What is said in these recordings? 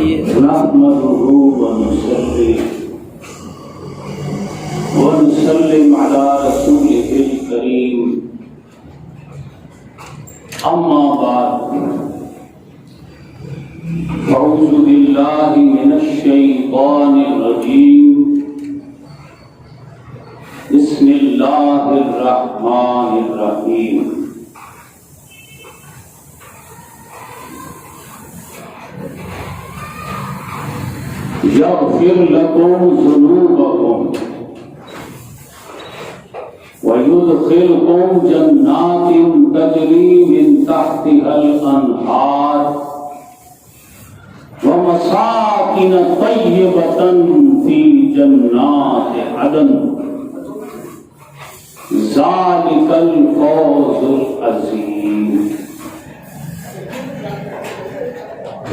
نحمده ونصلي ونسلم على رسوله الكريم أما بعد أعوذ بالله من الشيطان الرجيم بسم الله الرحمن الرحيم يغفر لكم ذنوبكم ويدخلكم جنات تجري من تحتها الأنهار ومساكن طيبة في جنات عدن ذلك الفوز العظيم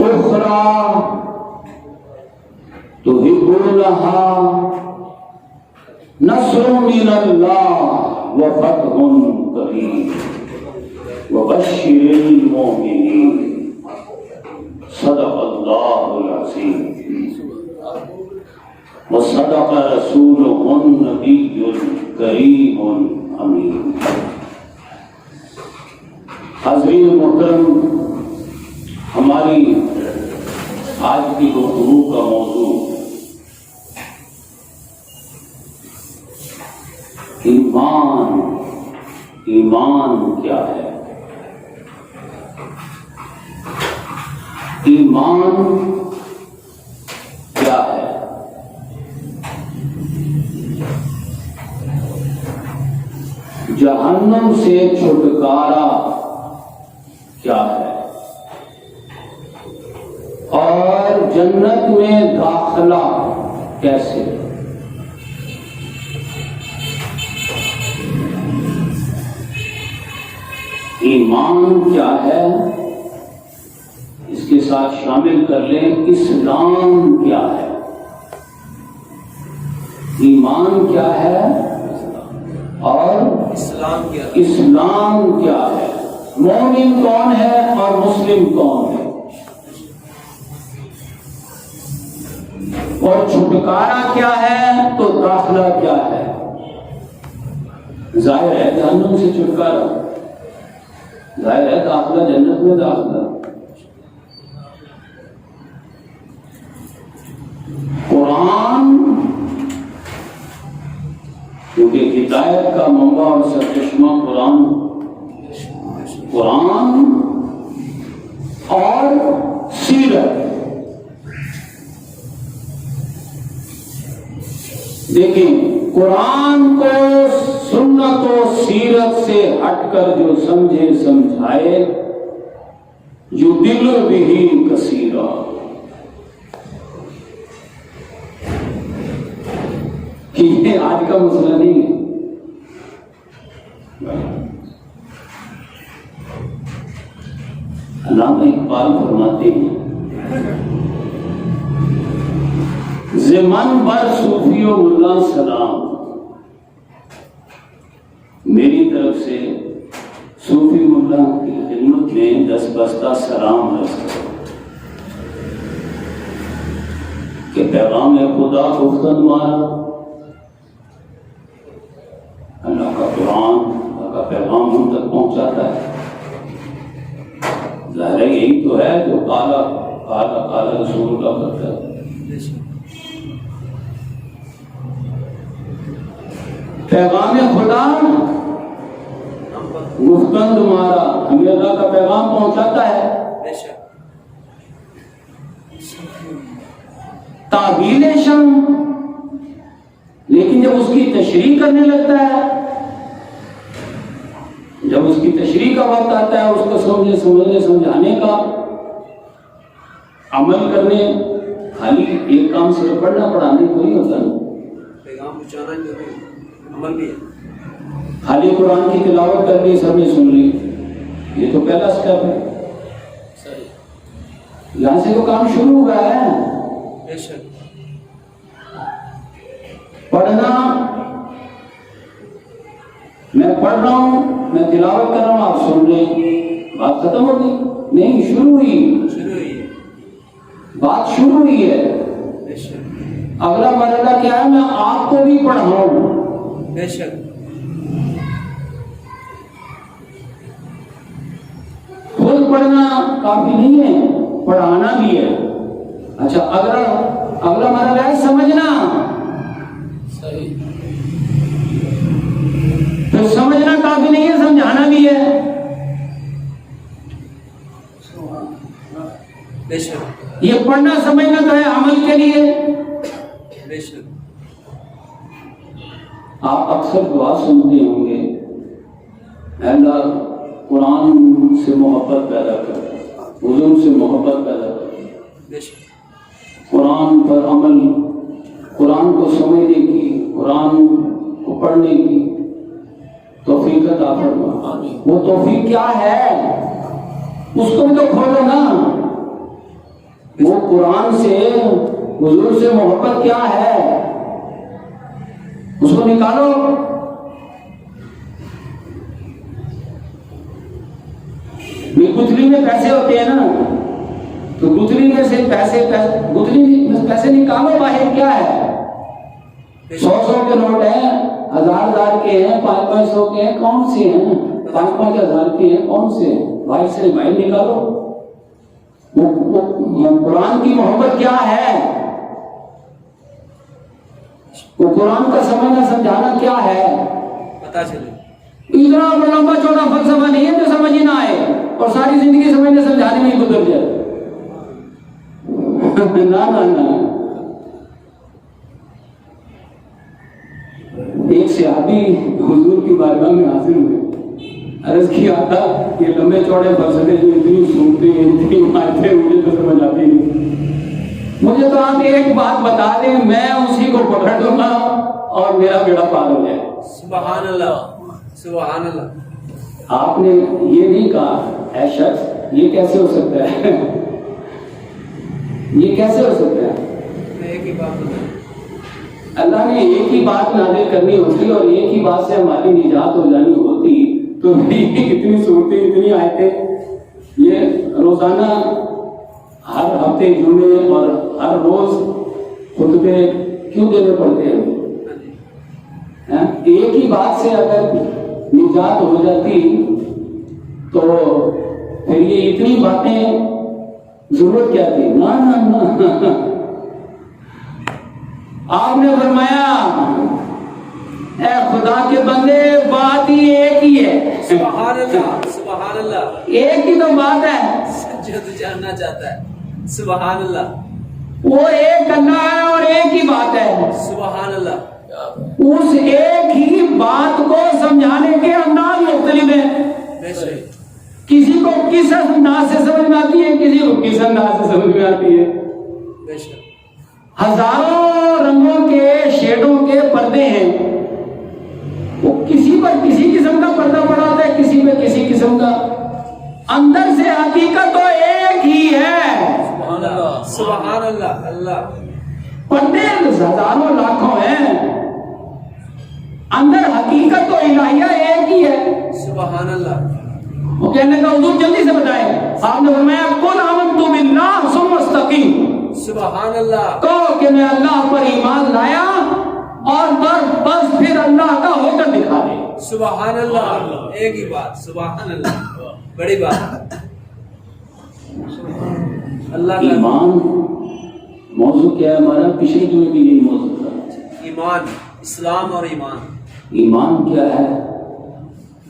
أخرى تحبونها نصر من الله وفتح قريب وبشر المؤمنين صدق الله العظيم وصدق رسوله النبي الكريم الأمين. حاضرین محترم، ہماری آج کی گفتگو کا موضوع ایمان کیا ہے؟ ایمان کیا ہے؟ جہنم سے چھٹکارا کیا ہے؟ اور جنت میں داخلہ کیسے؟ ایمان کیا ہے؟ اس کے ساتھ شامل کر لیں اسلام کیا ہے؟ ایمان کیا ہے اور اسلام کیا ہے؟ مومن کون ہے اور مسلم کون ہے؟ اور چھٹکارا کیا ہے تو داخلہ کیا ہے؟ ظاہر ہے جہنم سے چھٹکارا، ظاہر ہے داخلہ جنت میں داخلہ. قرآن کیونکہ ہدایت کا منبع اور سرچشمہ قرآن اور سیرت. دیکھیں، قرآن کو سنت و سیرت سے ہٹ کر جو سمجھے سمجھائے جو دل بھی کثیرہ. یہ آج کا مسئلہ نہیں ہے. علامہ اقبال فرماتے ہیں زمن بر صوفی و ملا سلام، میری طرف سے صوفی ملا کی خدمت میں 10 بستہ سلام ہے کہ پیغام خدا گفتن مارا. اللہ کا قرآن، اللہ کا پیغام ہم تک پہنچاتا ہے. ظاہر ہے یہی تو ہے جو کالا رسول کا کرتا ہے. پیغام خدا گفتن تمہارا ہمیں اللہ کا پیغام پہنچاتا ہے. تعبیر شم، لیکن جب اس کی تشریح کرنے لگتا ہے، جب اس کی تشریح کا وقت آتا ہے، اس کو سمجھانے کا، عمل کرنے، خالی ایک کام صرف پڑھنا پڑھانے کو نہیں ہوتا نا، پیغام پہنچانا عمل بھی ہے. خالی قرآن کی تلاوت کر لی، سب نے سن لی، یہ تو پہلا سٹیپ ہے. یہاں سے تو کام شروع ہو گیا ہے. پڑھنا، میں پڑھ رہا ہوں، میں تلاوت کر رہا ہوں، آپ سن رہے ہیں، بات ختم ہو گئی؟ نہیں، شروع ہوئی. بات شروع ہوئی ہے. اگلا مرحلہ کیا ہے؟ میں آپ کو بھی پڑھاؤں. بے شک. خود پڑھنا کافی نہیں ہے، پڑھانا بھی ہے. اچھا اگلا مرحلہ ہے سمجھنا. صحیح. تو سمجھنا کافی نہیں ہے، سمجھانا بھی ہے. بے شک. یہ پڑھنا سمجھنا تو ہے عمل کے لیے. بے شک. آپ اکثر دعا سنتے ہوں گے، اے اللہ قرآن سے محبت پیدا کر، حضور سے محبت پیدا کر، بے شک. قرآن پر عمل، قرآن کو سمجھنے کی، قرآن کو پڑھنے کی توفیق عطا فرما. وہ توفیق کیا ہے اس کو بھی تو کھولو نا. وہ قرآن سے، حضور سے محبت کیا ہے اس کو نکالو. گتھلی میں پیسے ہوتے ہیں نا، تو گتھلی میں سے گتھلی میں پیسے نکالو. باہر کیا ہے؟ 100 کے نوٹ ہیں، 1000 کے ہیں، 500 کے ہیں. کون سے ہیں؟ 5,000 کے ہیں. کون سے ہیں؟ باہر سے باہر نکالو. وہ قرآن کی محبت کیا ہے؟ وہ قرآن کا سمجھنا سمجھانا کیا ہے؟ پتا چلے. اتنا لمبا چوڑا فلسفہ نہیں ہے جو سمجھ ہی نہ آئے اور ساری زندگی سمجھنے سمجھانے میں ہی گزر جائے. نہ. ایک صحابی حضور کی بارگاہ میں حاضر ہوئے، عرض کیا تھا یہ لمبے چوڑے فلسفے جو اتنی سنتے ہیں، اتنی مانتے ہیں، مجھے تو سمجھ آتی نہیں. مجھے تو آپ ایک بات بتا دیں، میں اسی کو پکڑ دوں گا اور میرا بیڑا پار ہو جائے. سبحان اللہ. سبحان اللہ. آپ نے یہ نہیں کہا اے شخص یہ کیسے ہو سکتا ہے، یہ کیسے ہو سکتا ہے. ایک ہی بات اللہ نے ایک ہی بات نازل کرنی ہوتی اور ایک ہی بات سے ہماری نجات ہو جانی ہوتی تو اتنی صورتیں، اتنی آیتیں یہ روزانہ ہر ہفتے جمعے اور ہر روز خطبے کیوں دینے پڑتے ہیں؟ ایک ہی بات سے اگر نجات ہو جاتی تو پھر یہ اتنی باتیں ضرورت کیا تھی؟ نہ. آپ نے فرمایا اے خدا کے بندے بات ہی ایک ہی ہے. سبحان اللہ. سبحان اللہ. ایک ہی تو بات ہے جو تو جاننا چاہتا ہے. سبحان اللہ. وہ ایک اللہ ہے اور ایک ہی بات ہے. سبحان اللہ. اس ایک ہی بات کو سمجھانے کے انداز مختلف ہیں. کسی کو کس انداز سے سمجھ میں آتی ہے، کسی کو کس انداز سے سمجھ میں آتی ہے. ہزاروں رنگوں کے شیڈوں کے پردے ہیں، وہ کسی پر کسی قسم کا پردہ پڑا ہوتا ہے، کسی پہ کسی قسم کا. اندر سے حقیقت تو ایک ہی ہے. سبحان اللہ. اللہ. پردے ہزاروں لاکھوں ہیں، اندر حقیقت تو الہیہ ایک ہی ہے. سبحان اللہ. وہ کہنے کا حضور جلدی سے بتائیں. آپ نے فرمایا قل آمنت باللہ ثم استقیم. سبحان اللہ. تو کہ میں اللہ پر ایمان لایا اور بس پھر اللہ کا ہو کر دکھا دے. سبحان اللہ. ایک ہی بات. سبحان اللہ. بڑی بات. اللہ کا ایمان موضوع کیا ہے ہمارا؟ پچھلے دنوں بھی یہی موضوع تھا. ایمان، اسلام اور ایمان. ایمان کیا ہے،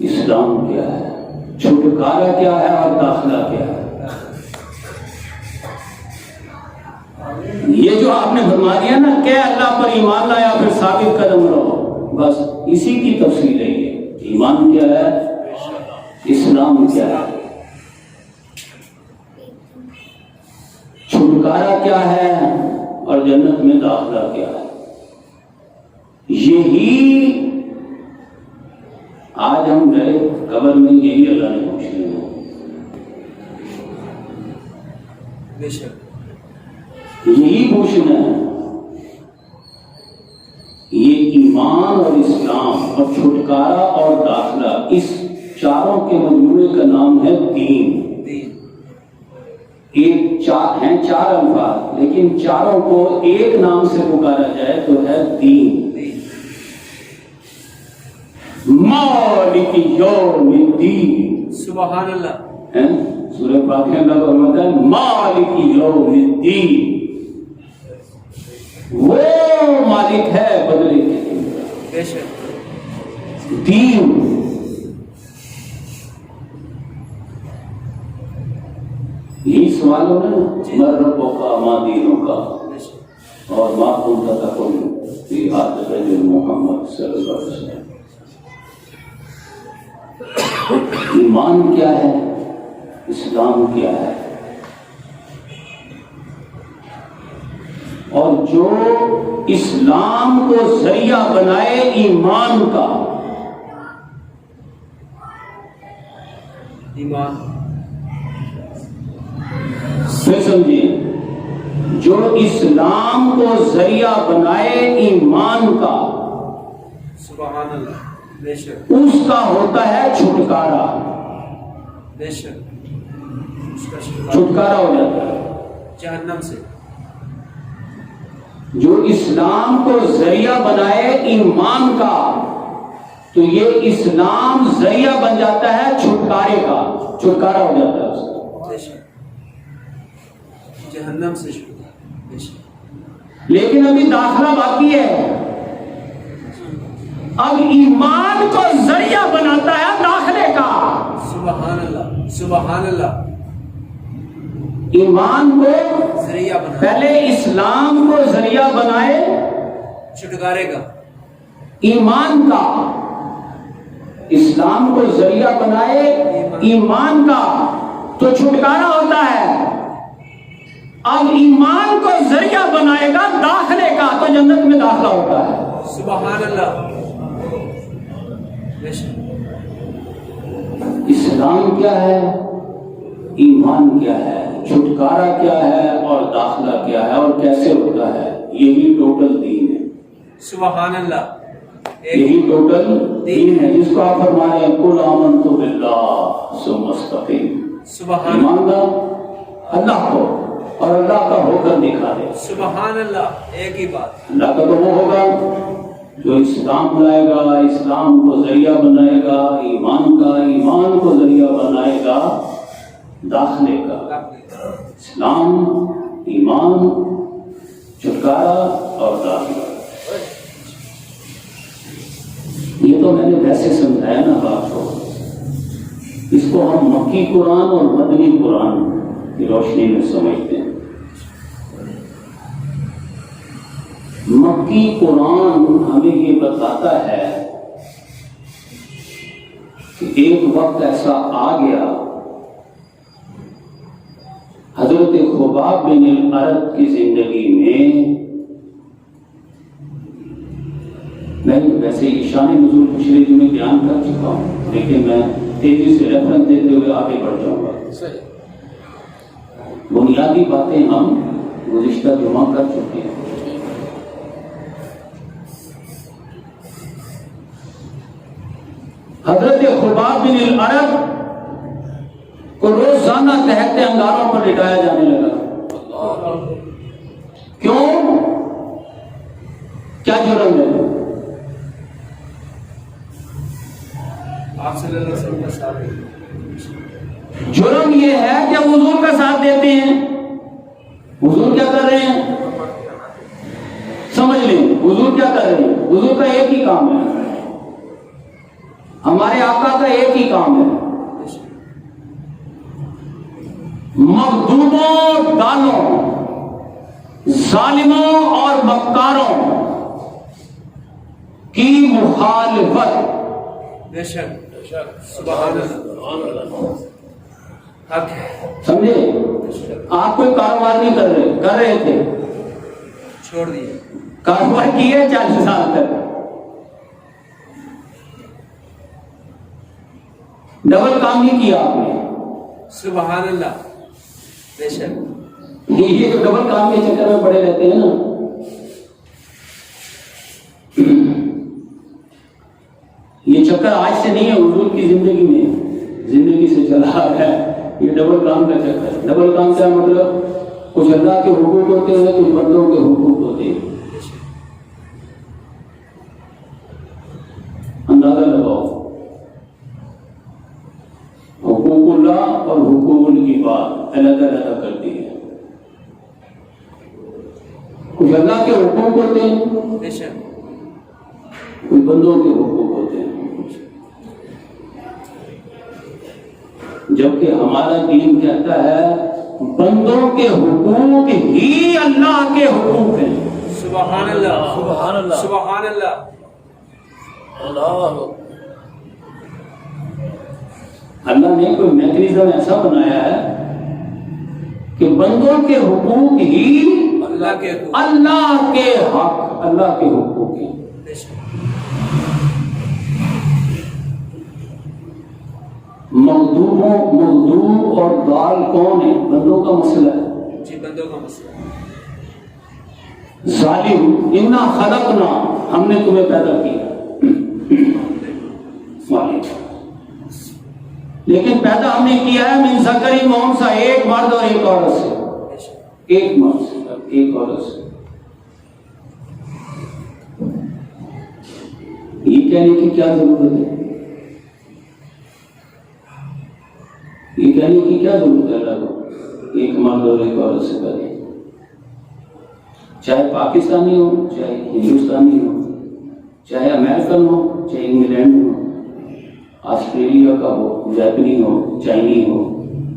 اسلام کیا ہے، چھٹکارا کیا ہے اور داخلہ کیا ہے. یہ جو آپ نے فرما دیا نا کہ اللہ پر ایمان لایا پھر ثابت قدم رہو، بس اسی کی تفصیل ہے. یہ ایمان کیا ہے، اسلام کیا ہے، چھٹکارا کیا ہے اور جنت میں داخلہ کیا ہے. یہی آج ہم گئے قبر میں، یہی اللہ نے پوچھنا ہے. بے شک یہی پوچھنا ہے. یہ ایمان اور اسلام اور چھٹکارا اور داخلہ، اس چاروں کے مجموعے کا نام ہے دین. ہیں چار الفاظ، لیکن چاروں کو ایک نام سے پکارا جائے تو ہے دین۔ مالک یوم الدین، سبحان اللہ، سورہ فاتحہ میں فرماتا ہے مالک یوم الدین، وہ مالک ہے بدلے کے لیے، بے شک دین۔ یہی سوال ہونا نا، من ربوں کا، ما دینوں کا، اور ما کنت تقول فی حضرت محمد صلی اللہ علیہ وسلم۔ ایمان کیا ہے، اسلام کیا ہے، اور جو اسلام کو ذریعہ بنائے ایمان کا، ایمان، پھر سمجھیں، جو اسلام کو ذریعہ بنائے ایمان کا، سبحان اللہ، بے شک اس کا ہوتا ہے چھٹکارا، بے شک اس کا شکر چھٹکارا ہو جاتا ہے۔ جہنم سے، جو اسلام کو ذریعہ بنائے ایمان کا، تو یہ اسلام ذریعہ بن جاتا ہے چھٹکارے کا، چھٹکارا ہو جاتا ہے اس کا۔ بے شک جہنم سے شکر، بے شک۔ لیکن ابھی داخلہ باقی ہے، اب ایمان کو ذریعہ بناتا ہے داخلے کا۔ سبحان اللہ، سبحان اللہ، ایمان کو ذریعہ بنا، پہلے اسلام کو ذریعہ بنائے چھٹکارے کا، ایمان کا، اسلام کو ذریعہ بنائے ایمان کا تو چھٹکارا ہوتا ہے۔ اب ایمان کو ذریعہ بنائے گا داخلے کا تو جنت میں داخلہ ہوتا ہے۔ سبحان اللہ، بے شک اسلام کیا ہے، ایمان کیا ہے، چھٹکارا کیا ہے، اور داخلہ کیا ہے، اور کیسے ہوتا ہے، یہی ٹوٹل دین ہے۔ سبحان اللہ، یہی ٹوٹل دین ہے جس کو آپ فرما رہے ہیں قل آمنت باللہ ثم استقیم۔ سبحان ایمان لا اللہ کو، اور اللہ کا ہو کر دکھا دے۔ سبحان اللہ، ایک ہی بات، اللہ کا تو وہ ہوگا جو اسلام لائے گا، اسلام کو ذریعہ بنائے گا ایمان کا، ایمان کو ذریعہ بنائے گا داخلے کا۔ اسلام، ایمان، چھٹکارا اور داخلہ۔ یہ تو میں نے ویسے سمجھایا نا آپ کو، اس کو ہم مکی قرآن اور مدنی قرآن کی روشنی میں سمجھتے ہیں۔ مکی قرآن ہمیں یہ بتاتا ہے کہ ایک وقت ایسا آ گیا، حضرت خباب بن الارت کی زندگی میں ویسے شان نزول پچھلے دن میں بیان کر چکا ہوں، لیکن میں تیزی سے ریفرنس دیتے ہوئے آگے بڑھ جاؤں گا۔ بنیادی باتیں ہم گزشتہ جمعہ کر چکے ہیں۔ حضرت خباب بن الارت کو روزانہ تہتے انگاروں پر لٹایا جانے لگا۔ کیوں؟ کیا جرم ہے؟ آپ صلی اللہ علیہ وسلم کا ساتھ ہے۔ جرم یہ ہے کہ حضور کا ساتھ دیتے ہیں۔ حضور کیا کر رہے ہیں؟ سمجھ لیں، حضور کیا کر رہے ہیں؟ حضور کا ایک ہی کام ہے، ہمارے آقا کا ایک ہی کام ہے، مغضوبوں، دانوں، ظالموں اور مکاروں کی مخالفت۔ بے شک، سبحان اللہ، حق ہے، سمجھے؟ آپ کوئی کاروبار نہیں کر رہے تھے، چھوڑ دیے، کاروبار کیے 40 سال تک، ڈبل کام نہیں کیا آپ نے۔ سبحان اللہ، بے شک یہ جو ڈبل کام کے چکر میں پڑے رہتے ہیں نا، یہ چکر آج سے نہیں ہے، حضور کی زندگی میں زندگی سے چلا ہے یہ ڈبل کام کا چکر ہے. ڈبل کام کیا مطلب؟ کچھ اللہ کے حقوق ہوتے ہیں، کچھ بندوں کے حقوق ہوتے ہیں. اندازہ لگاؤ، حقوق اللہ اور حقوق العباد الگ الگ کرتی ہے. کچھ اللہ کے حقوق ہوتے ہیں، کچھ بندوں کے حقوق ہوتے ہیں. جبکہ ہمارا دین کہتا ہے بندوں کے حقوق ہی اللہ کے حقوق ہیں. سبحان اللہ، سبحان اللہ، سبحان اللہ. اللہ اللہ نے کوئی میکینزم ایسا بنایا ہے کہ بندوں کے حقوق ہی اللہ کے حقوق، اللہ کے حق، اللہ کے حقوق ہیں. مغدوب اور ضال کون ہے؟ بندوں کا مسئلہ ہے. جی بندوں کا مسئلہ. ظالم، انا خلقنا، ہم نے تمہیں پیدا کیا. لیکن پیدا ہم نے کیا ہے من ذکر و انثی، ایک مرد اور ایک عورت سے. ایک مرد سے، ایک عورت سے. یہ کہنے کی کیا ضرورت ہے؟ یہ کہنے کی کیا ضرورت ہے اللہ کو ایک مرد اور ایک عورت سے پیدا؟ چاہے پاکستانی ہو، چاہے ہندوستانی ہو، چاہے امریکن ہو، چاہے انگلینڈ ہو، آسٹریلیا کا ہو، جاپنی ہو، چائنی ہو،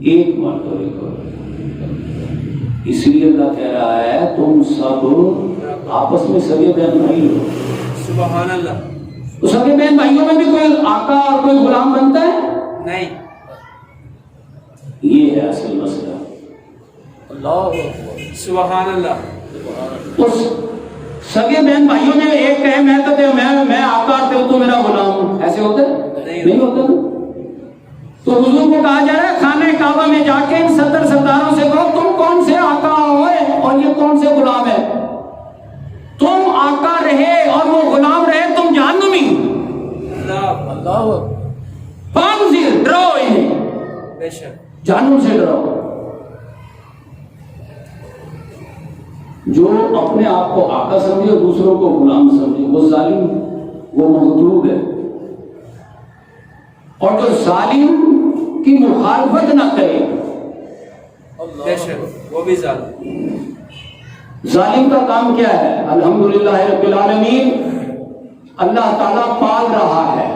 ایک مرد اور ایک عورت. اس لیے اللہ کہہ رہا ہے تم سب آپس میں سگے بہن بھائی ہو. سبحان اللہ. تو سگے بہن بھائیوں میں بھی کوئی آقا اور کوئی غلام بنتا ہے؟ نہیں. یہ ہے اصل مسئلہ. اللہ سبحان اللہ. اس سگے بہن بھائیوں میں ایک کہے میں آقا تو میرا غلام ہوں، ایسے ہوتا ہے؟ نہیں ہوتا. تو حضور کو کہا جا رہا ہے خانہ کعبہ میں جا کے ان 70 سرداروں سے کہو تم کون سے آقا ہوئے اور یہ کون سے غلام ہے؟ تم آقا رہے اور وہ غلام رہے، تم جہنمی. اللہ اللہ فانذر، ڈراؤ انہیں، بے شک. جہنم سے ڈراؤ. جو اپنے آپ کو آقا سمجھے اور دوسروں کو غلام سمجھے وہ ظالم، وہ مغضوب ہے. اور جو ظالم کی مخالفت نہ کرے بے شک وہ بھی ظالم. ظالم کا کام کیا ہے؟ الحمدللہ رب العالمین، اللہ تعالیٰ پال رہا ہے،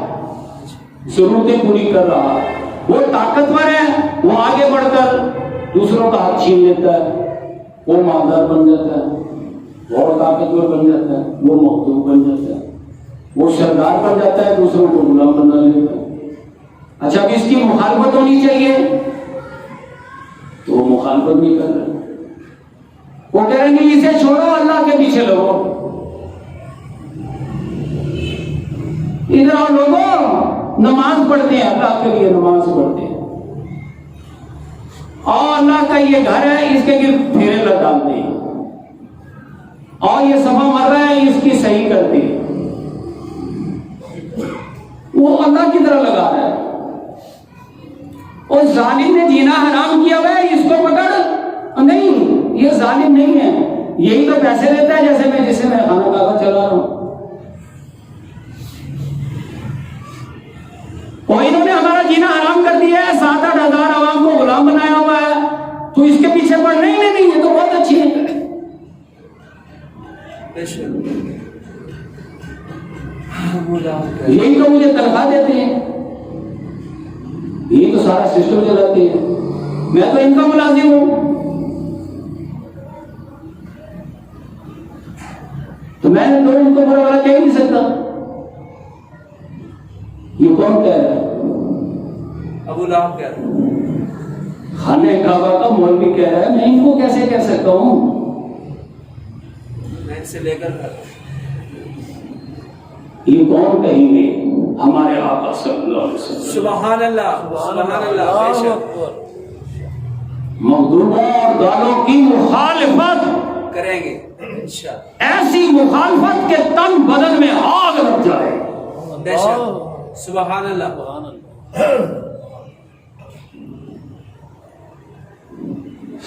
ضرورتیں پوری کر رہا ہے. وہ طاقتور ہے، وہ آگے بڑھ کر دوسروں کا حق چھین لیتا ہے، وہ مالدار بن جاتا ہے. اور طاقتور بن جاتا ہے، وہ مخدوم بن جاتا ہے. وہ سردار بن جاتا ہے، دوسروں کو غلام بنا لیتا ہے. اچھا اب اس کی مخالفت ہونی چاہیے تو وہ مخالفت نہیں کر رہے. وہ کہہ رہے ہیں اسے چھوڑو، اللہ کے پیچھے لگو. ادھر آؤ لوگوں، نماز پڑھتے ہیں، اللہ کے لیے نماز پڑھتے ہیں، اور اللہ کا یہ گھر ہے، اس کے گرد پھیرے لگ ڈالتے ہیں، اور یہ صفا مر رہا ہے، اس کی صحیح کرتے ہیں. وہ اللہ کی طرح لگا رہا ہے. اور ظالم نے جینا حرام کیا ہوا ہے، اس کو پکڑ نہیں، یہ ظالم نہیں ہے، یہی تو پیسے لیتا ہے جیسے میں خانہ کعبہ چلا رہا ہوں. اور انہوں نے ہمارا جینا حرام کر دیا ہے، 7-8 ہزار عوام کو غلام بنایا ہوا ہے، تو اس کے پیچھے پڑ نہیں، یہ تو بہت اچھی ہے. یہی تو مجھے تنخواہ دیتے ہیں، یہی تو سارا سسٹم چلاتے ہیں، میں تو ان کا ملازم ہوں. تو میں نے تو ان کو برا والا کہہ نہیں سکتا. یہ کون کہہ رہا ہے؟ ابو لہب کہہ رہا ہے. خانہ کعبہ کا مولوی کہہ رہا ہے، میں ان کو کیسے کہہ سکتا ہوں؟ میں ان سے لے کر یہ کون کہیں گے؟ ہمارے آقا صلی اللہ علیہ وسلم. سبحان اللہ، سبحان اللہ. بے شک مغدوبوں اور ضالوں کی مخالفت کریں گے انشاءاللہ. ایسی مخالفت کے تن بدن میں آگ لگ جائے. بے شک سبحان اللہ.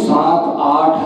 7-8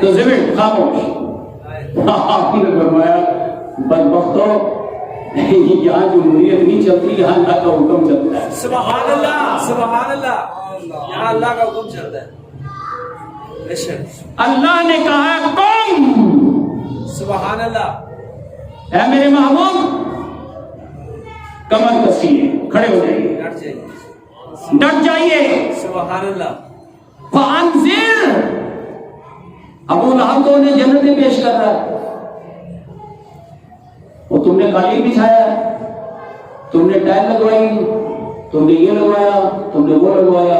تو زمین خاموش. آپ نے فرمایا بدبختو یہاں جمہوریت نہیں چلتی, یہاں اللہ کا حکم چلتا ہے. سبحان اللہ, سبحان اللہ, یہاں اللہ کا حکم چلتا ہے. بے شک اللہ نے کہا قوم, سبحان اللہ, اے میرے محبوب کمر کسیے, کھڑے ہو جائیے, ڈٹ جائیے. ڈٹ جائیے. سبحان اللہ. فانذر, ابو لہب تو انہیں جنتیں پیش کر رہا ہے, وہ تم نے قالین بچھایا, تم نے ٹائل لگوائی, تم نے یہ لگوایا, تم نے وہ لگوایا,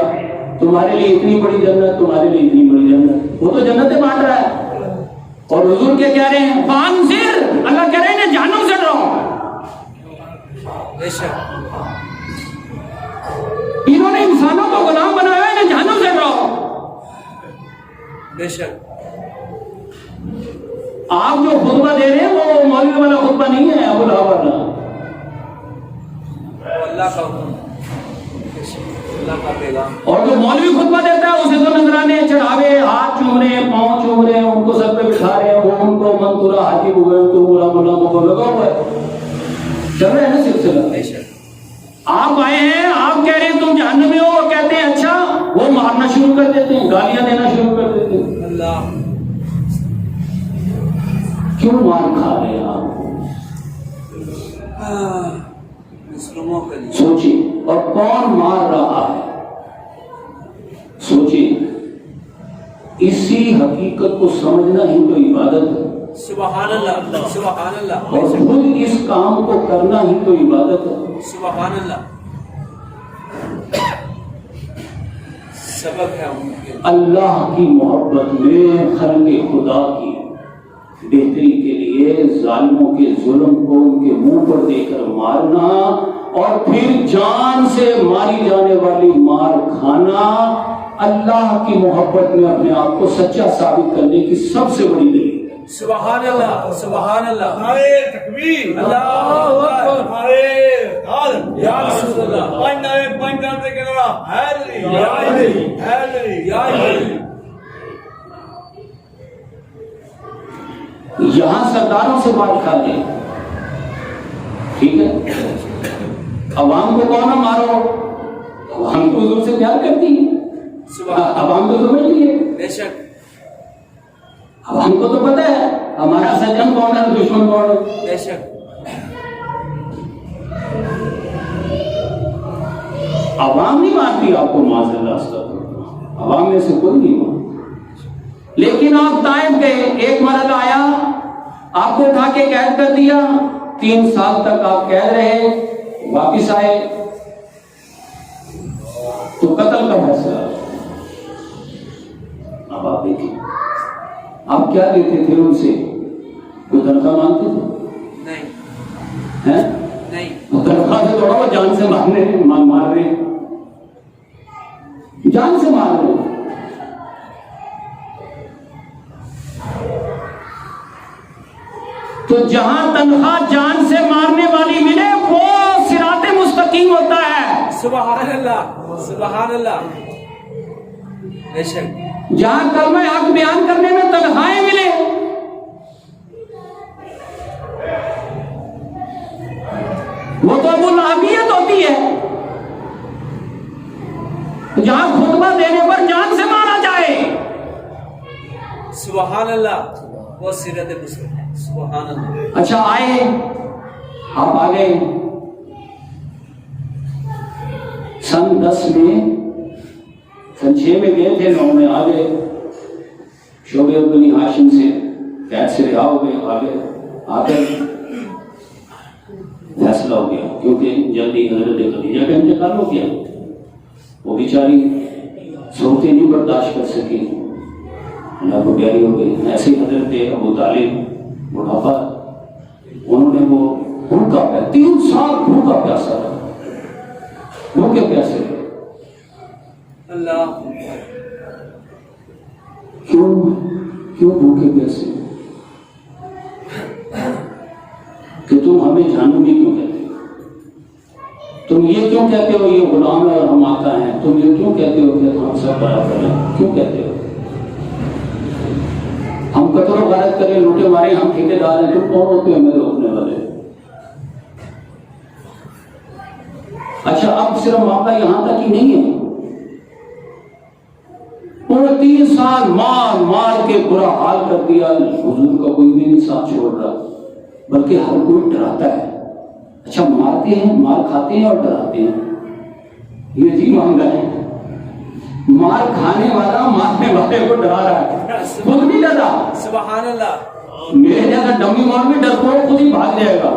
تمہارے لیے اتنی بڑی جنت, تمہارے لیے اتنی بڑی جنت. وہ تو جنتیں بانٹ رہا ہے. اور حضور کیا کہہ رہے ہیں, فانذر, اللہ کہہ رہے ہیں جہنم سے ڈراؤ. بے شک انہوں نے انسانوں کو غلام بنایا ہے, جہنم سے ڈراؤ. بے شک آپ جو خطبہ دے رہے ہیں وہ مولوی والا خطبہ نہیں ہے, ابو لہب والا. وہ اللہ کا حکم, بے شک اللہ کا پیغام. اور جو مولوی خطبہ دیتا ہے اسے تو نذرانے چڑھاوے, ہاتھ چوم رہے ہیں, پاؤں چوم رہے ہیں, ان کو سر پہ بٹھا رہے ہیں, وہ ان کو منتورا حاجی ہوئے تو برا بلا کو لگا ہوا ہے, چل رہا ہے نا سلسلہ. بے شک آپ آئے ہیں, آپ کہہ رہے ہیں تم جہنم میں ہو, وہ کہتے ہیں اچھا, وہ مارنا شروع کر دیتے ہیں, گالیاں دینا شروع کر دیتے ہیں. اللہ. کیوں مار کھا رہے ہیں آپ؟ مسلموں کے لیے سوچیے, اور کون مار رہا ہے سوچیے. اسی حقیقت کو سمجھنا ہی تو عبادت ہے, سبحان اللہ, سبحان اللہ, اور خود اس کام کو کرنا ہی تو عبادت ہے. سبحان اللہ. سبق ہے ان کے. اللہ کی محبت میں خلق خدا کی بہتری کے لیے ظالموں کے ظلم کو ان کے منہ پر دے کر مارنا, اور پھر جان سے ماری جانے والی مار کھانا اللہ کی محبت میں اپنے آپ کو سچا ثابت کرنے کی سب سے بڑی دلیل ہے. سبحان اللہ, سبحان اللہ, نعرے تکبیر, اللہ اکبر, نعرے تعظیم, یا رسول اللہ, پنج نعرے کے نعرہ حیدری, یا حیدری, حیدری, یا حیدری. یہاں سرداروں سے بات کھا لیں, ٹھیک ہے, عوام کو کون مارو, عوام کو حضور سے پیار کرتی ہے, عوام کو سمجھ لیے, بے شک عوام کو تو پتہ ہے ہمارا سجن کون ہے, دشمن کون ہے. بے شک عوام نہیں مارتی آپ کو, معاذ اللہ استغفر, عوام میں سے کوئی نہیں مارتی. لیکن آپ طائف گئے, ایک مرد آیا, آپ کو اٹھا کے قید کر دیا, 3 سال تک آپ قید رہے, واپس آئے تو قتل کا فیصلہ. اب آپ دیکھیں آپ کیا لیتے تھے ان سے, کوئی تنخواہ مانگتے تھے؟ نہیں, نہیں, تنخواہ سے تھوڑا وہ جان سے مارنے مار رہے, جان سے مار رہے. تو جہاں تنخواہ جان سے مارنے والی ملے وہ صراط مستقیم ہوتا ہے. سبحان اللہ, سبحان اللہ, بے شک جہاں کلمہ حق بیان کرنے میں تنخواہیں ملے وہ تو ابو لہبیت ہوتی ہے. جہاں خطبہ دینے پر جان سے مارا جائے, سبحان اللہ, وہ سیرت مسلم, سبحان اللہ. اچھا آئے, آپ آ گئے سن 10 میں, سن 6 میں گئے تھے, 9 میں آ گئے, شعبہ بنی ہاشم سے قید سے رہا ہو گئے, آ گئے, آ کر فیصلہ ہو گیا, کیونکہ جلدی حضرت خدیجہ کا انتقال ہو گیا. وہ بیچاری صورتیں نہیں برداشت کر سکی, اللہ کو پیاری ہو گئی. ایسے ہی حضرت ابو طالب بڑھاپا, انہوں نے وہ بھوکا پیا, 3 سال بھوکا پیاسا رہا, بھوکے پیاسے رہے. اللہ, کیوں بھوکے پیاسے کہ تم ہمیں جہنمی کیوں کہتے ہو, تم یہ کیوں کہتے ہو یہ غلام ہے اور ہم آقا ہیں, تم یہ کیوں کہتے ہو کہ ہم سب برابر ہیں, کیوں کہتے ہو؟ ہم قتل و غارت کریں, لوٹے مارے, ہم ٹھیکیدار ہیں, تم کون ہوتے ہیں میرے روکنے والے؟ اچھا اب صرف معاملہ یہاں تک ہی نہیں ہے, 29 سال مار مار کے برا حال کر دیا, حضور کا کوئی بھی نہیں ساتھ چھوڑ رہا, بلکہ ہر کوئی ڈراتا ہے. اچھا مارتے ہیں, مار کھاتے ہیں اور ڈراتے ہیں, یہ جی معاملہ ہے. مار کھانے والا مارنے والے کو ڈرا رہا ہے, خود نہیں ڈرا. سبحان اللہ. میرے جیسا ڈمی مار بھی ڈر کو خود ہی بھاگ جائے گا,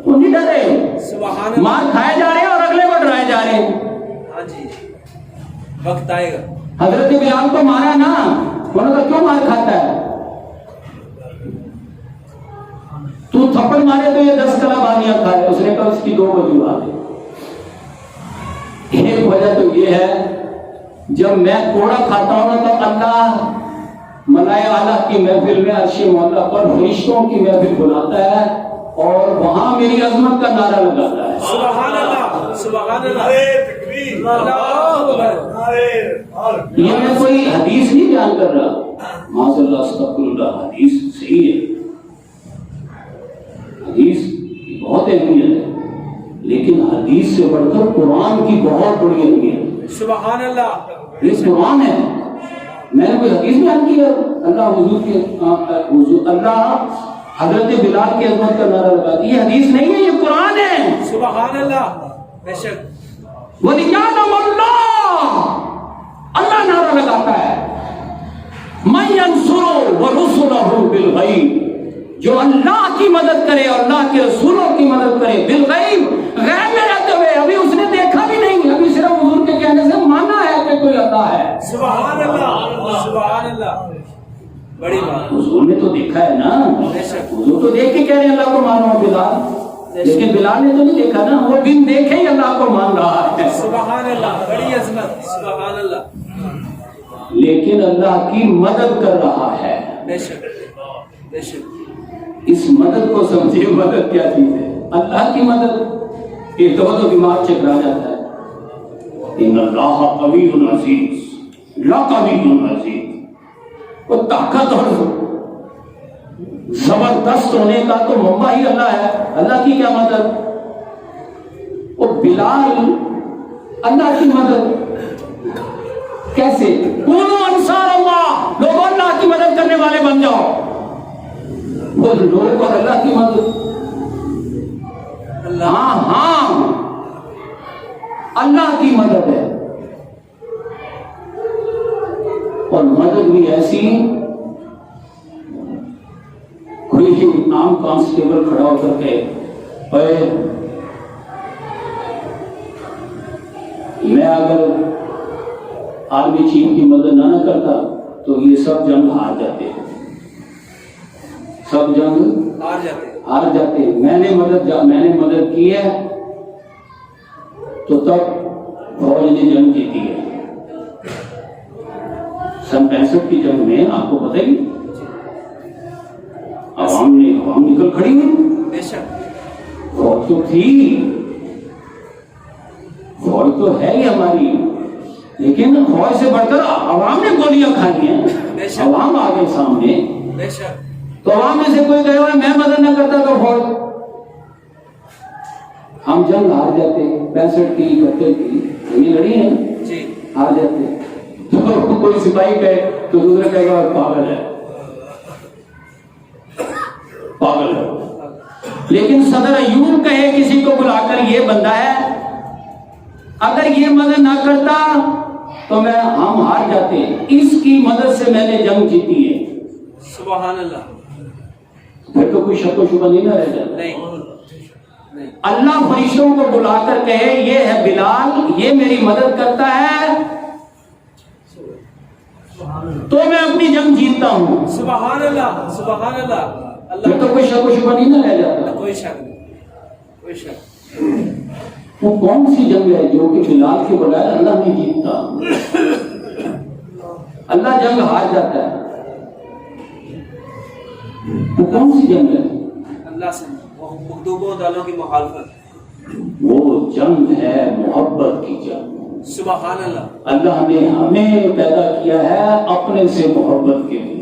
وہ نہیں ڈرے. سبحان اللہ. مار کھائے جا رہے ہیں اور اگلے کو ڈرائے جا رہے ہیں. ہاں جی, وقت آئے گا. حضرت بلال کو مارا نا, انہوں نے کہا کیوں مار کھاتا ہے؟ تو تھپڑ مارے تو یہ 10 کلا بانیاں کھائے. اس نے کہا اس کی 2 وجوہات ہیں. ایک وجہ تو یہ ہے جب میں کوڑا کھاتا ہوں تو اللہ ملائے اعلیٰ کی محفل میں عرش معلیٰ پر فرشتوں کی محفل بلاتا ہے اور وہاں میری عظمت کا نعرہ لگاتا ہے. سبحان اللہ. سبحان اللہ. نعرہ تکبیر. اللہ اکبر. نعرہ یہ میں کوئی حدیث نہیں بیان کر رہا, معاذ اللہ استغفر اللہ, حدیث صحیح ہے, حدیث کی بہت اہمیت ہے, لیکن حدیث سے بڑھ کر قرآن کی بہت بڑی اہمیت ہے. سبحان اللہ. یہ قرآن ہے. میں نے کوئی حدیث بیان کیا, اللہ حضور اللہ حضرت بلال کی عظمت کا نعرہ لگا دیا, یہ حدیث نہیں ہے, یہ قرآن ہے. سبحان اللہ. بے شک. وَلِيَعْلَمَ اللَّهُ, اللہ نعرہ لگاتا ہے, مَن يَنصُرُ وَرُسُلَهُ بِالْغَيْبِ, جو اللہ کی مدد کرے اور اللہ کے رسولوں کی مدد کرے بالغیب, غیب میں رہتے ہوئے, ابھی اس نے دیکھا بھی نہیں, ابھی صرف حضور کے کہنے سے مانا ہے کہ کوئی اللہ ہے. سبحان اللہ. سبحان اللہ. بڑی بات. حضور نے تو دیکھا ہے نا, حضور تو دیکھ کے کہہ رہے ہیں اللہ کو مانو بلال, لیکن بلال نے تو نہیں دیکھا نا, وہ بن دیکھے ہی اللہ کو مان رہا ہے. سبحان اللہ. بڑی عظمت. سبحان اللہ. لیکن اللہ کی مدد کر رہا ہے. بے شک. بے شک. اس مدد کو سمجھے, مدد کیا چیز ہے؟ اللہ کی مدد. ایک تو دماغ چکرا جاتا ہے, ان اللہ قوی عزیز, لا قوی عزیز, وہ طاقت اور زبردست ہونے کا تو منبع ہی اللہ ہے, اللہ کی کیا مدد؟ وہ بلال اللہ کی مدد کیسے؟ کونوا انصار اللہ, لوگوں اللہ کی مدد کرنے والے بن جاؤ. وہ لوگ اور اللہ کی مدد, ہاں اللہ کی مدد ہے, اور مدد بھی ایسی, کوئی عام کانسٹیبل کھڑا ہو کر کے میں اگر آرمی چیف کی مدد نہ کرتا تو یہ سب جنگ ہار جاتے, سب جنگ ہار جاتے. میں نے مدد کی ہے تو تب فوج نے جنگ جیتی ہے. سن 65 کی جنگ میں آپ کو پتہ ہی, عوام نکل کھڑی ہوئی. فوج تو تھی, فوج تو ہے ہی ہماری, لیکن فوج سے بڑھ کر عوام نے گولیاں کھانی ہیں. عوام آ گئے سامنے, تو عوام میں سے کوئی کہے میں مدد نہ کرتا تو فوج, ہم جنگ ہار جاتے. 65 کی 71 کی یہ لڑی ہے, ہار جاتے. تو کوئی سپاہی کہے تو دوسرا کہے گا پاگل ہے, پاگل ہے. لیکن صدر ایوب کہے کسی کو بلا کر یہ بندہ ہے, اگر یہ مدد نہ کرتا تو ہم ہار جاتے, اس کی مدد سے میں نے جنگ جیتی ہے. سبحان اللہ. پھر تو کوئی شک و شبہ نہیں نہ رہ جاتا. نہیں. اللہ فرشتوں کو بلا کر کہے یہ ہے بلال, یہ میری مدد کرتا ہے تو میں اپنی جنگ جیتتا ہوں. سبحان اللہ. سبحان اللہ. پھر تو کوئی شک و شبہ نہیں نہ رہ جاتا. کوئی شک نہیں, کوئی شک. وہ کون سی جنگ ہے جو کہ بلال کے بغیر اللہ نہیں جیتتا؟ اللہ جنگ ہار جاتا ہے. وہ کون سی جنگ ہے؟ اللہ سے مخدوم و دالوں کی مخالفت. وہ جنگ ہے محبت کی جنگ. سبحان اللہ. اللہ نے ہمیں پیدا کیا ہے اپنے سے محبت کے لیے.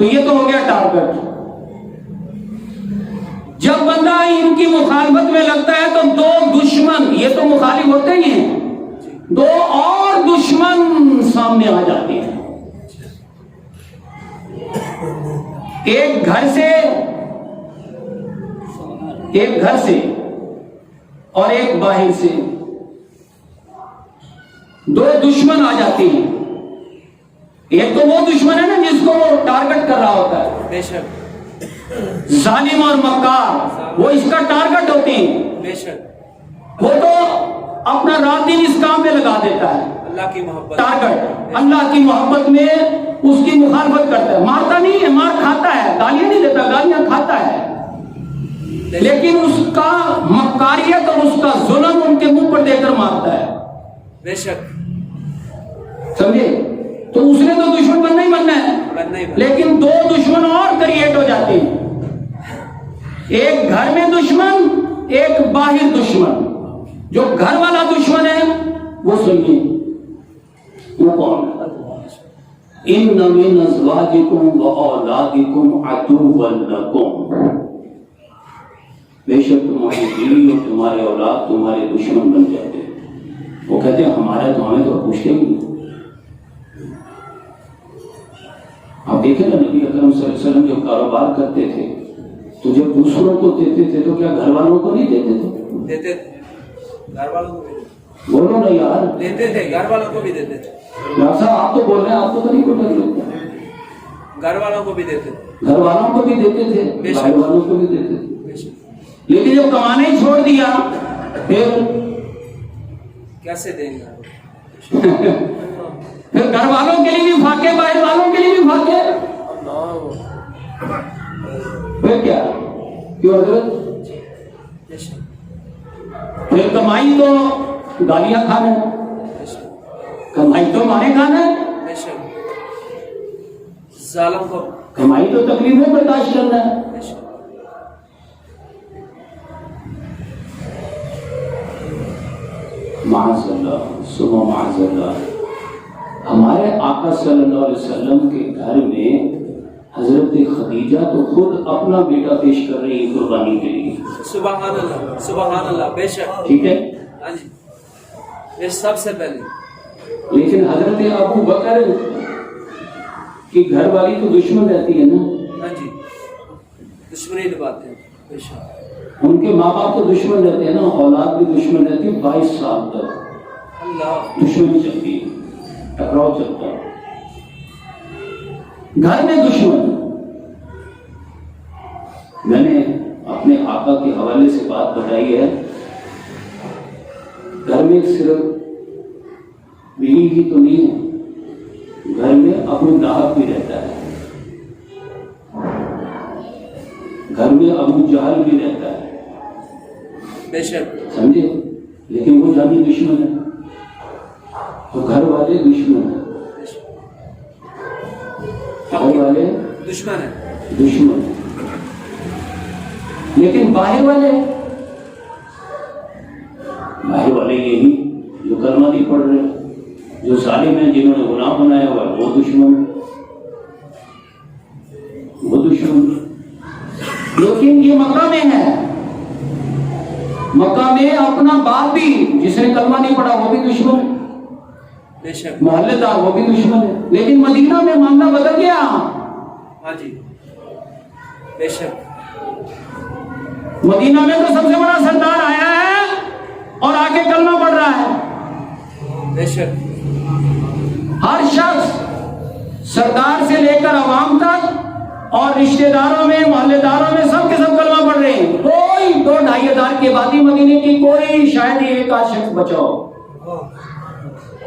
تو یہ تو ہو گیا ٹارگٹ. جب بندہ ان کی مخالفت میں لگتا ہے تو دو دشمن، یہ تو مخالف ہوتے ہی ہیں، دو اور دشمن سامنے آ جاتے ہیں. ایک گھر سے اور ایک باہر سے دو دشمن آ جاتے ہیں. ایک تو وہ دشمن ہے نا جس کو وہ ٹارگٹ کر رہا ہوتا ہے، بے شک ظالم اور مکار، وہ اس کا ٹارگٹ ہوتے ہیں. بے شک وہ تو اپنا رات دن اس کام میں لگا دیتا ہے. اللہ کی محبت، ٹارگٹ اللہ کی محبت میں اس کی مخالفت کرتا ہے. مارتا نہیں ہے، مار کھاتا ہے، گالیاں نہیں دیتا، گالیاں کھاتا ہے، لیکن اس کا مکاریت اور اس کا ظلم ان کے منہ پر دے کر مارتا ہے. بے شک سمجھے؟ تو اس نے تو دشمن بننا ہی بننا ہے، بننا ہی بننا. لیکن دو دشمن اور کریٹ ہو جاتے ہیں. ایک گھر میں دشمن، ایک باہر دشمن. جو گھر والا دشمن ہے وہ سنیے، وہ کون ہے؟ ان من ازواجکم و اولادکم عدوا لکم، بے شک تمہاری بیوی اور تمہارے اولاد تمہارے دشمن بن جاتے ہیں. وہ کہتے ہیں ہمارا تو ہمیں تو پوچھتے ہی نہیں. آپ دیکھیں نا نبی اکرم صلی اللہ علیہ وسلم جب کاروبار کرتے تھے تو جب دوسروں کو دیتے تھے تو کیا گھر والوں کو نہیں دیتے تھے؟ دیتے تھے، گھر والوں کو بھی دیتے بولو نا یار. دیتے تھے، گھر والوں کو بھی دیتے تھے. ڈاکٹر صاحب آپ تو بول رہے ہیں، آپ کو تو نہیں کوئی ڈر لگتا. گھر والوں کو بھی دیتے تھے، گھر والوں کو بھی دیتے تھے، بھائی والوں کو بھی دیتے تھے. بے شک. لیکن جب کمانا ہی چھوڑ دیا پھر کیسے دیں گے؟ پھر گھر والوں کے لیے بھی فاقے، باہر والوں کے لیے بھی فاقے. پھر کیا؟ کیوں حضرت؟ بے شک پھر کمائی تو گالیاں کھانا ہے، بے شک کمائی تو مارے کھانا ہے، بے شک. ظالم کو کمائی تو تکلیفیں برداشت کرنا ہے. بے شک. معاذ اللہ سبحان معاذ اللہ. ہمارے آقا صلی اللہ علیہ وسلم کے گھر میں حضرت خدیجہ تو خود اپنا بیٹا پیش کر رہی ہے قربانی کے لیے. سبحان اللہ، سبحان اللہ. بے شک. ٹھیک ہے، ہاں جی، یہ سب سے پہلے. لیکن حضرت ابو بکر کی گھر والی تو دشمن رہتی ہے نا. ہاں جی، دشمنی نبھاتے ہیں. بے شک. ان کے ماں باپ تو دشمن رہتے ہیں نا، اولاد بھی دشمن رہتی ہے. 22 سال تک اللہ. دشمنی چلتی ہے، ٹکراؤ چلتا ہے گھر میں دشمن. میں نے اپنے آقا کے حوالے سے بات بتائی ہے. گھر میں صرف بیوی ہی تو نہیں ہے، گھر میں ابو لہب بھی رہتا ہے، گھر میں ابو جہل بھی رہتا ہے. بے شک. سمجھے؟ لیکن وہ جانی دشمن ہے، تو گھر والے دشمن ہیں، گھر والے دشمن ہے. دشمن ہیں. لیکن باہر والے یہی جو کلمہ نہیں پڑھ رہے، جو ظالم ہیں، جنہوں نے غلام بنایا ہوا ہے، وہ دشمن. لیکن یہ مکہ میں ہے، مکہ میں اپنا باپ بھی جس نے کلمہ نہیں پڑھا وہ بھی دشمن ہے، بے شک. محلے دار وہ بھی دشمن ہے. لیکن مدینہ میں معاملہ بدل گیا. ہاں جی، بے شک. مدینہ میں تو سب سے بڑا سردار آیا ہے اور آ کے کلمہ پڑھ رہا ہے. بے شک. ہر شخص سردار سے لے کر عوام تک اور رشتہ داروں میں، محلے داروں میں، سب کے سب کلمہ پڑھ رہے ہیں. کوئی 2-2.5 ہزار کی آبادی مدینے کی، کوئی شاید ہی ایک آدھ شخص بچاؤ.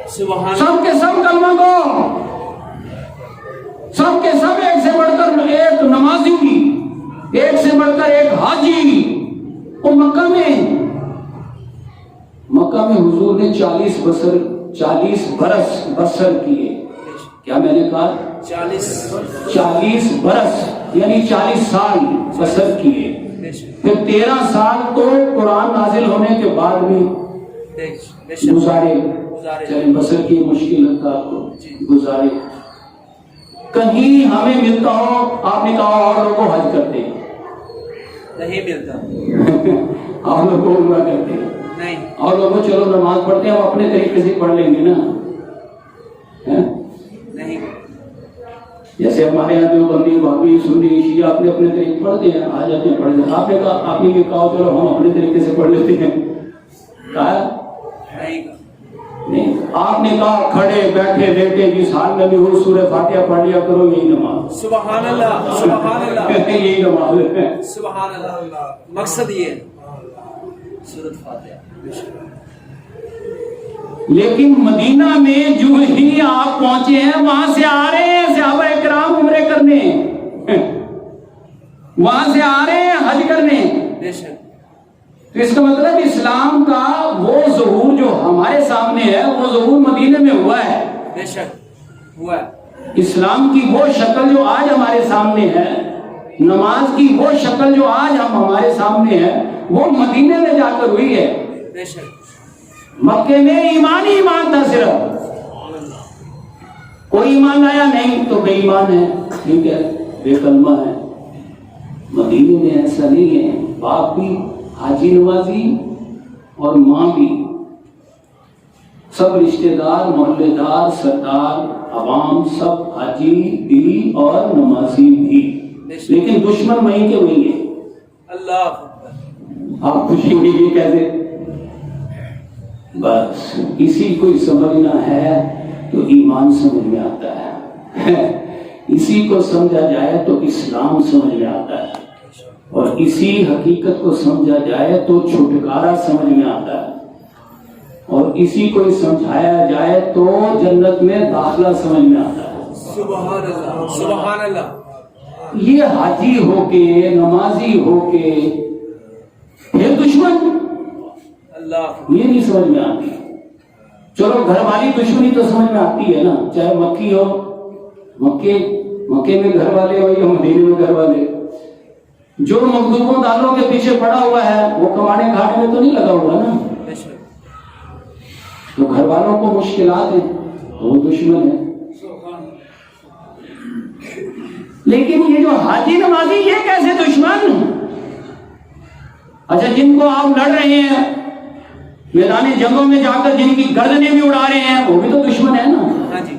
سبحان. سب کے سب کلمہ کو، سب کے سب ایک سے بڑھ کر ایک نمازی، ایک سے بڑھ کر ایک حاجی. وہ مکہ میں حضور نے 40 برس بسر کیے. کیا میں نے کہا؟ 40 برس یعنی 40 سال بسر کیے. پھر 13 سال تو قرآن نازل ہونے کے بعد بھی گزارے. چلے بسر کی مشکل لگتا آپ کو، گزارے. کہیں ہمیں ملتا ہو آپ نے کہا اور لوگوں حج کرتے ہیں؟ نہیں ملتا. آپ لوگ کو عمرہ کرتے ہیں نہیں. اور لوگوں چلو نماز پڑھتے ہیں ہم اپنے طریقے سے پڑھ لیں گے نا. نہیں. جیسے ہمارے یہاں دیوبندی بھابی سنی شیعہ اپنے اپنے طریقے پڑھتے ہیں آ جاتے ہیں پڑھ جاتے. آپ نے کہا آپ نے یہ کہا چلو ہم اپنے طریقے سے پڑھ لیتے ہیں؟ کہا نہیں. نہیں. آپ نے کہا کھڑے بیٹھے لیٹے جس حال میں بھی ہو سورہ فاتحہ پڑھ لیا کرو یہی نماز. سبحان اللہ سبحان اللہ یہی نماز ہے. سبحان اللہ. مقصد یہ ہے سورۃ فاتحہ. لیکن مدینہ میں جو ہی آپ پہنچے ہیں وہاں سے آ رہے ہیں صحابہ کرام عمرے کرنے, وہاں سے آ رہے ہیں حج کرنے. بے شک. تو اس کا مطلب اسلام کا وہ ظہور جو ہمارے سامنے ہے وہ ظہور مدینے میں ہوا ہے. بے شک ہوا ہے. اسلام کی وہ شکل جو آج ہمارے سامنے ہے, نماز کی وہ شکل جو آج ہمارے سامنے ہے, وہ مدینے میں جا کر ہوئی ہے. بے شک. مکے میں ایمان ہی ایمان تھا صرف, کوئی ایمان لایا نہیں تو بے ایمان ہے, ٹھیک ہے, بے کلمہ ہے. مدینے میں ایسا نہیں ہے, باپ بھی حاجی نوازی اور ماں بھی, سب رشتہ دار محلے دار سردار عوام سب حاجی بھی اور نمازی بھی, لیکن دشمن وہیں کے وہیں ہے. اللہ اکبر. آپ خوشی میں یہ کہتے بس اسی کو سمجھنا ہے تو ایمان سمجھ میں آتا ہے, اسی کو سمجھا جائے تو اسلام سمجھ میں آتا ہے, اور اسی حقیقت کو سمجھا جائے تو چھٹکارا سمجھ میں آتا ہے, اور اسی کو سمجھایا جائے تو جنت میں داخلہ سمجھ میں آتا ہے. سبحان اللہ سبحان اللہ. یہ حاجی ہو کے نمازی ہو کے پھر دشمن, اللہ یہ نہیں سمجھ میں آتی. چلو گھر والی دشمنی تو سمجھ میں آتی ہے نا, چاہے مکی ہو, مکے میں گھر والے ہو یا مدینے میں گھر والے. جو مخدوموں دالوں کے پیچھے پڑا ہوا ہے وہ کمانے گھاٹ میں تو نہیں لگا ہوا نا, تو گھر والوں کو مشکلات ہیں تو وہ دشمن ہے. لیکن یہ جو حاجی نمازی یہ کیسے دشمن؟ اچھا جن کو آپ لڑ رہے ہیں میدان جنگوں میں جا کر جن کی گردنیں بھی اڑا رہے ہیں وہ بھی تو دشمن ہے نا. ہاں جی.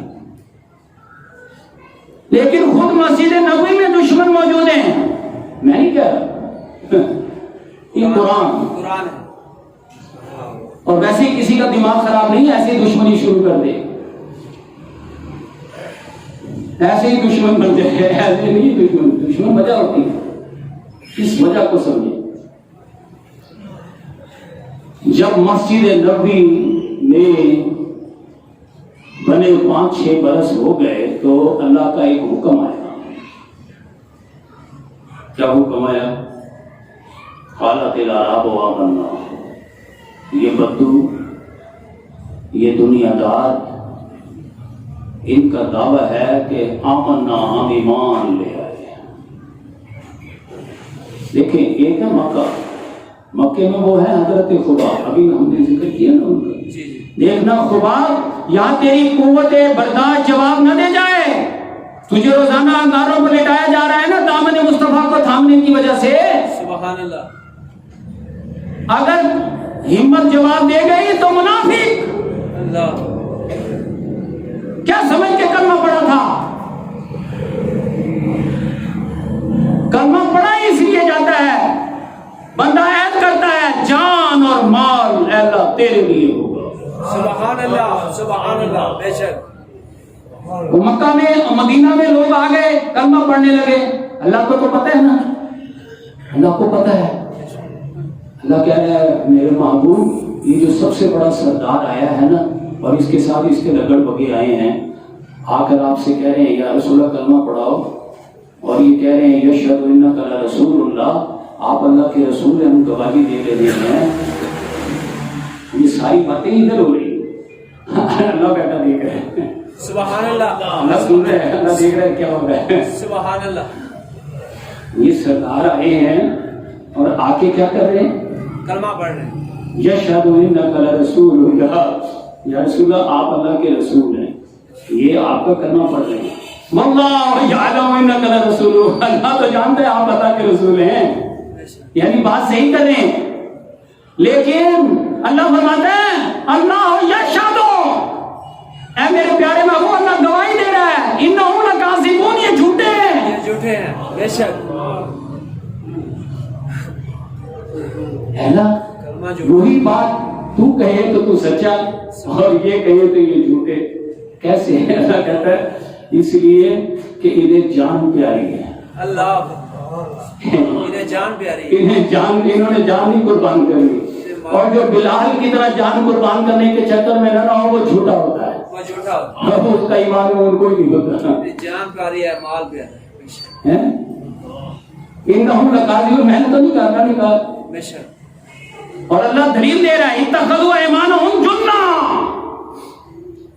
لیکن خود مسجد نبوی میں دشمن موجود ہیں. میں نہیں کہہ رہا, یہ قرآن ہے. اور ویسے ہی کسی کا دماغ خراب نہیں ایسے ہی دشمنی شروع کر دے, ایسے ہی دشمن بن جائے, ایسے نہیں دشمن وجہ ہوتی ہے. اس وجہ کو سمجھے. جب مسجد نبوی میں بنے 5-6 برس ہو گئے تو اللہ کا ایک حکم آیا. کیا حکم آیا؟ قالت الاعراب آمنا. یہ بدو, یہ دنیا دار, ان کا دعویٰ ہے کہ آمنا, ہم ایمان لے آئے. دیکھیں ایک ہے مکے میں وہ ہے حضرت خبا, ابھی ہم نے ذکر کیا نا ان کا. دیکھنا خبا, یہاں تیری قوت برداشت جواب نہ دے جائے, تجھے روزانہ انگاروں کو لٹایا جا رہا ہے نا دامن مصطفیٰ کو تھامنے کی وجہ سے. سبحان اللہ. اگر ہمت جواب دے گئی تو منافق. اللہ. کیا سمجھ کے کلمہ پڑھا تھا؟ کلمہ پڑھا اس لیے جاتا ہے, بندہ عہد کرتا ہے جان اور مال اے اللہ تیرے لیے ہوگا. سبحان اللہ سبحان اللہ. بے شک. مکہ میں مدینہ میں لوگ آ گئے کلمہ پڑھنے لگے. اللہ کو تو پتہ ہے نا, اللہ کو پتہ ہے. اللہ کہہ رہا ہے میرے محبوب یہ جو سب سے بڑا سردار آیا ہے نا اور اس کے ساتھ اس کے لگڑ بگے آئے ہیں, آ کر آپ سے کہہ رہے ہیں یا رسول اللہ کلمہ پڑھاؤ, اور یہ کہہ رہے ہیں یشہد انک لرسول اللہ, آپ اللہ کے رسول ہیں, ہم گواہی دے رہے ہیں. یہ ساری باتیں ادھر ہو رہی ہیں, اللہ بیٹا دیکھ رہے ہیں. سبحان اللہ. اللہ سن رہے ہیں, اللہ دیکھ رہے ہیں کیا ہو رہا ہے. سبحان اللہ. یہ سردار آئے ہیں اور آ کے کیا کر رہے ہیں؟ کلمہ پڑھ رہے ہیں. یشہد انک لرسول اللہ, یا رسول اللہ آپ اللہ کے رسول ہیں. یہ آپ کا کلمہ پڑھ رہے ہیں. واللہ یعلم انک لرسول، اللہ تو جانتا ہے آپ اللہ کے رسول ہیں، یعنی بات صحیح کریں، لیکن اللہ فرماتا ہے اللہ یشہد، اے میرے پیارے محبوب اللہ گواہی دے رہا ہے، انہم لکاذبون، یہ جھوٹے ہیں، یہ جھوٹے ہیں بے شک. ہے نا؟ کلمہ جو وہی بات تو کہے تو تو سچا اور یہ کہے تو یہ جھوٹے، کیسے ہے؟ اللہ کہتا ہے اس لیے کہ انہیں جان پیاری ہے، اللہ انہیں جان پیاری ہے. انہوں نے جان ہی قربان کرنی، اور جو بلال کی طرح جان قربان کرنے کے چکر میں نہ ہو وہ جھوٹا ہوتا ہے، وہ جھوٹا ہوتا ہے. اس کا ایمان میں کوئی نہیں ہوتا جان پیاری ہے، مال پیارا ہے بے شک. ہے. انہم لکاذبون، میں نے تو نہیں کہا، میں نے کہا. بے شک. اور اللہ دلیل دے رہا ہے اتخذوا ایمانہم جنہ،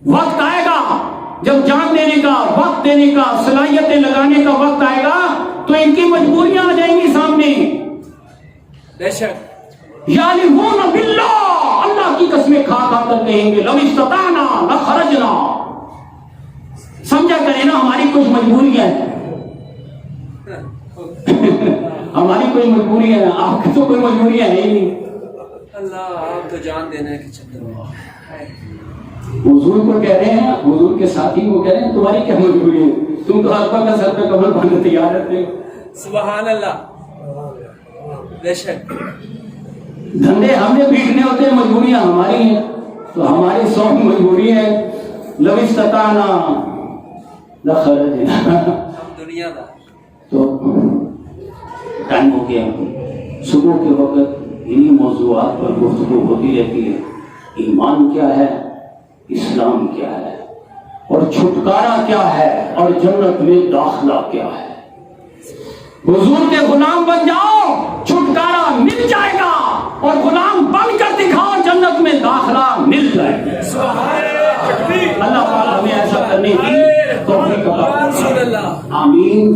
وقت آئے گا جب جان دینے کا، وقت دینے کا، صلاحیتیں لگانے کا وقت آئے گا تو ان کی مجبوریاں آ جائیں گی سامنے. بے شک. یعلمون باللہ، اللہ کی قسمیں کھا کھا کر کہیں گے لو استطعنا لخرجنا. سمجھا کریں نا ہماری کچھ مجبوریاں ہیں، ہماری کوئی مجبوریاں ہیں، آپ کی تو کوئی مجبوریاں ہے ہی نہیں. اللہ آپ تو جان دینے کے چکر میں. حضور کو کہہ رہے ہیں، حضور کے ساتھی کو کہہ رہے ہیں تمہاری کیا مجبوری ہے، تم تو حلقہ کا سر پہ کمر باندھنے تیار رہتے ہو. سبحان اللہ. بے شک. دھندے ہم نے پیٹنے ہوتے ہیں، مجبوریاں ہماری ہیں، تو ہماری 100 مجبوری ہے. لو استطعنا لخرجنا. ہم دنیا دا. تو ٹائم ہو گیا، صبح کے وقت انہی موضوعات پر گفتگو ہوتی رہتی ہے. ایمان کیا ہے، اسلام کیا ہے، اور چھٹکارا کیا ہے، اور جنت میں داخلہ کیا ہے. حضور کے غلام بن جاؤ، چھٹکارا مل جائے گا، اور غلام بن کر دکھاؤ، جنت میں داخلہ مل جائے گا. اللہ تعالیٰ ہمیں ایسا کرنے کی توفیق عطا فرمائے. آمین.